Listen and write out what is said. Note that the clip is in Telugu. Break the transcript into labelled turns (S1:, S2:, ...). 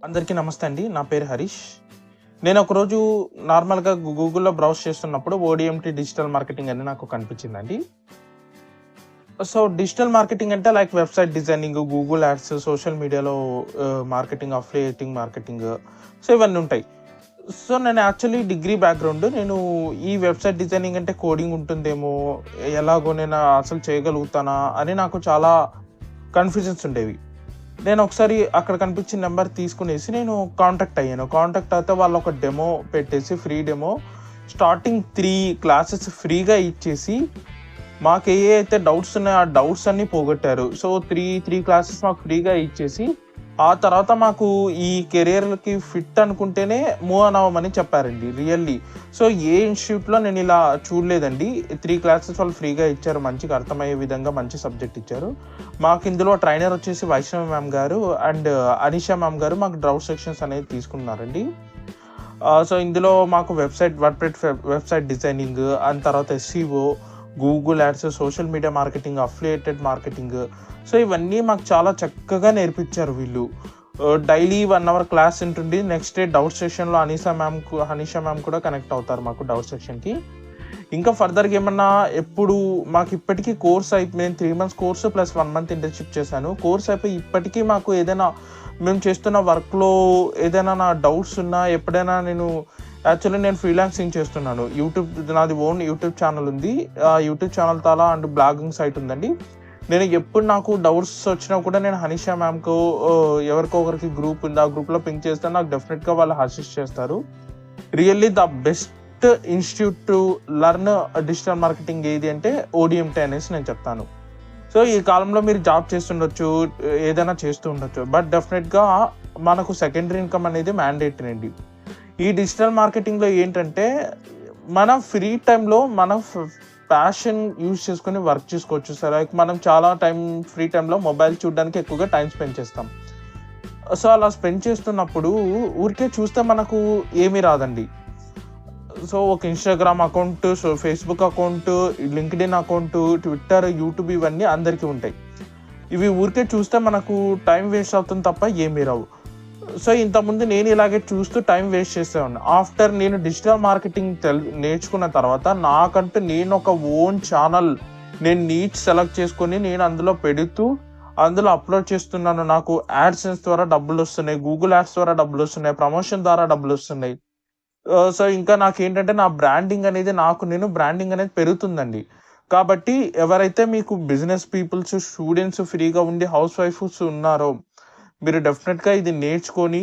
S1: అందరికీ నమస్తే అండి. నా పేరు హరీష్. నేను ఒకరోజు నార్మల్‌గా గూగుల్‌లో బ్రౌజ్ చేస్తున్నప్పుడు ఓడిఎంటీ డిజిటల్ మార్కెటింగ్ అని నాకు కనిపించిందండి. సో, డిజిటల్ మార్కెటింగ్ అంటే like website designing, Google ads, social మీడియాలో మార్కెటింగ్, అఫిలియేటింగ్ మార్కెటింగ్, సో, ఇవన్నీ ఉంటాయి. సో, నేను యాక్చువల్లీ డిగ్రీ బ్యాక్‌గ్రౌండ్. నేను ఈ వెబ్‌సైట్ డిజైనింగ్ అంటే కోడింగ్ ఉంటుందేమో, ఎలాగో నేను అసలు చేయగలుగుతానా అని నాకు చాలా కన్‌ఫ్యూజన్స్ ఉండేవి. నేను ఒకసారి అక్కడ కనిపించిన నెంబర్ తీసుకునేసి నేను కాంటాక్ట్ అయ్యాను. కాంటాక్ట్ అయితే వాళ్ళు ఒక డెమో పెట్టేసి ఫ్రీ డెమో స్టార్టింగ్ 3 క్లాసెస్ ఫ్రీగా ఇచ్చేసి మాకు అయితే డౌట్స్ ఉన్నాయో ఆ డౌట్స్ అన్నీ పోగొట్టారు. సో, 3 క్లాసెస్ మాకు ఫ్రీగా ఇచ్చేసి ఆ తర్వాత మాకు ఈ కెరియర్‌లకి ఫిట్ అనుకుంటేనే మూవ్ ఆన్ అవ్వమని చెప్పారండి రియల్లీ. సో, ఏ ఇన్‌స్టిట్యూట్‌లో నేను ఇలా చూడలేదండి. 3 క్లాసెస్ వాళ్ళు ఫ్రీగా ఇచ్చారు. మంచిగా అర్థమయ్యే విధంగా మంచి సబ్జెక్ట్ ఇచ్చారు. మాకు ఇందులో ట్రైనర్ వచ్చేసి వైష్ణవి మ్యామ్ గారు అండ్ అనిషా మ్యామ్ గారు మాకు డౌట్ సెక్షన్స్ అనేది తీసుకున్నారండి. సో, ఇందులో మాకు వెబ్‌సైట్ డిజైనింగ్ అండ్ తర్వాత SCO, Google ads, social media marketing, affiliated marketing, so, ఇవన్నీ మాకు చాలా చక్కగా నేర్పించారు వీళ్ళు. డైలీ 1 అవర్ క్లాస్ ఉంటుంది. నెక్స్ట్ డే డౌట్ సెక్షన్‌లో హనీషా మ్యామ్ కూడా కనెక్ట్ అవుతారు మాకు డౌట్ సెక్షన్‌కి. ఇంకా ఫర్దర్‌గా ఏమన్నా మాకు ఇప్పటికీ నేను 3 months course plus 1 month internship చేశాను. కోర్స్ అయిపోయి ఇప్పటికీ మాకు ఏదైనా మేము చేస్తున్న వర్క్‌లో ఏదైనా నా డౌట్స్ ఉన్నా ఎప్పుడైనా యాక్చువల్లీ నేను ఫ్రీలాన్సింగ్ చేస్తున్నాను. నాది ఓన్ యూట్యూబ్ ఛానల్ ఉంది. ఆ YouTube channel and blogging site ఉందండి. నేను ఎప్పుడు నాకు డౌట్స్ వచ్చినా కూడా నేను హనీషా మ్యామ్‌కో ఎవరికో ఒకరికి గ్రూప్ ఉంది. ఆ గ్రూప్‌లో పింగ్ చేస్తే నాకు డెఫినెట్‌గా వాళ్ళు అసిస్ట్ చేస్తారు. Really the best institute to learn digital marketing ఏది అంటే ఓడిఎంటీ అనేసి నేను చెప్తాను. సో, ఈ కాలంలో మీరు జాబ్ చేస్తుండొచ్చు, ఏదైనా చేస్తూ ఉండొచ్చు. బట్ డెఫినెట్‌గా మనకు సెకండరీ ఇన్‌కమ్ అనేది మ్యాండేటరీ అండి. ఈ డిజిటల్ మార్కెటింగ్‌లో ఏంటంటే మన ఫ్రీ టైమ్‌లో మన ప్యాషన్ యూజ్ చేసుకొని వర్క్ చేసుకోవచ్చు. సో, లైక్ మనం చాలా ఫ్రీ టైమ్‌లో మొబైల్ చూడడానికి ఎక్కువగా టైం స్పెండ్ చేస్తాం. సో, అలా స్పెండ్ చేస్తున్నప్పుడు ఊరికే చూస్తే మనకు ఏమీ రాదండి. సో, ఒక Instagram account, Facebook account, LinkedIn account, Twitter, YouTube ఇవన్నీ అందరికీ ఉంటాయి. ఇవి ఊరికే చూస్తే మనకు టైం వేస్ట్ అవుతుంది తప్ప ఏమీ రావు. సో, ఇంతకుముందు నేను ఇలాగే చూస్తూ టైం వేస్ట్ చేసేవాడిని. ఆఫ్టర్ నేను డిజిటల్ మార్కెటింగ్ నేర్చుకున్న తర్వాత నాకంటూ నేను ఒక ఓన్ ఛానల్ నేను సెలెక్ట్ చేసుకొని నేను అందులో పెడుతూ అందులో అప్లోడ్ చేస్తున్నాను. నాకు యాడ్సెన్స్ ద్వారా డబ్బులొస్తున్నాయి. గూగుల్ యాడ్స్ ద్వారా డబ్బులొస్తున్నాయి. ప్రమోషన్ ద్వారా డబ్బులొస్తున్నాయి. సో, ఇంకా నాకేంటంటే నా బ్రాండింగ్ అనేది పెరుగుతుందండి. కాబట్టి ఎవరైతే మీకు బిజినెస్ పీపుల్స్, స్టూడెంట్స్, ఫ్రీగా ఉండి హౌస్ వైఫ్స్ ఉన్నారో మీరు డెఫినిట్‌గా ఇది నేర్చుకొని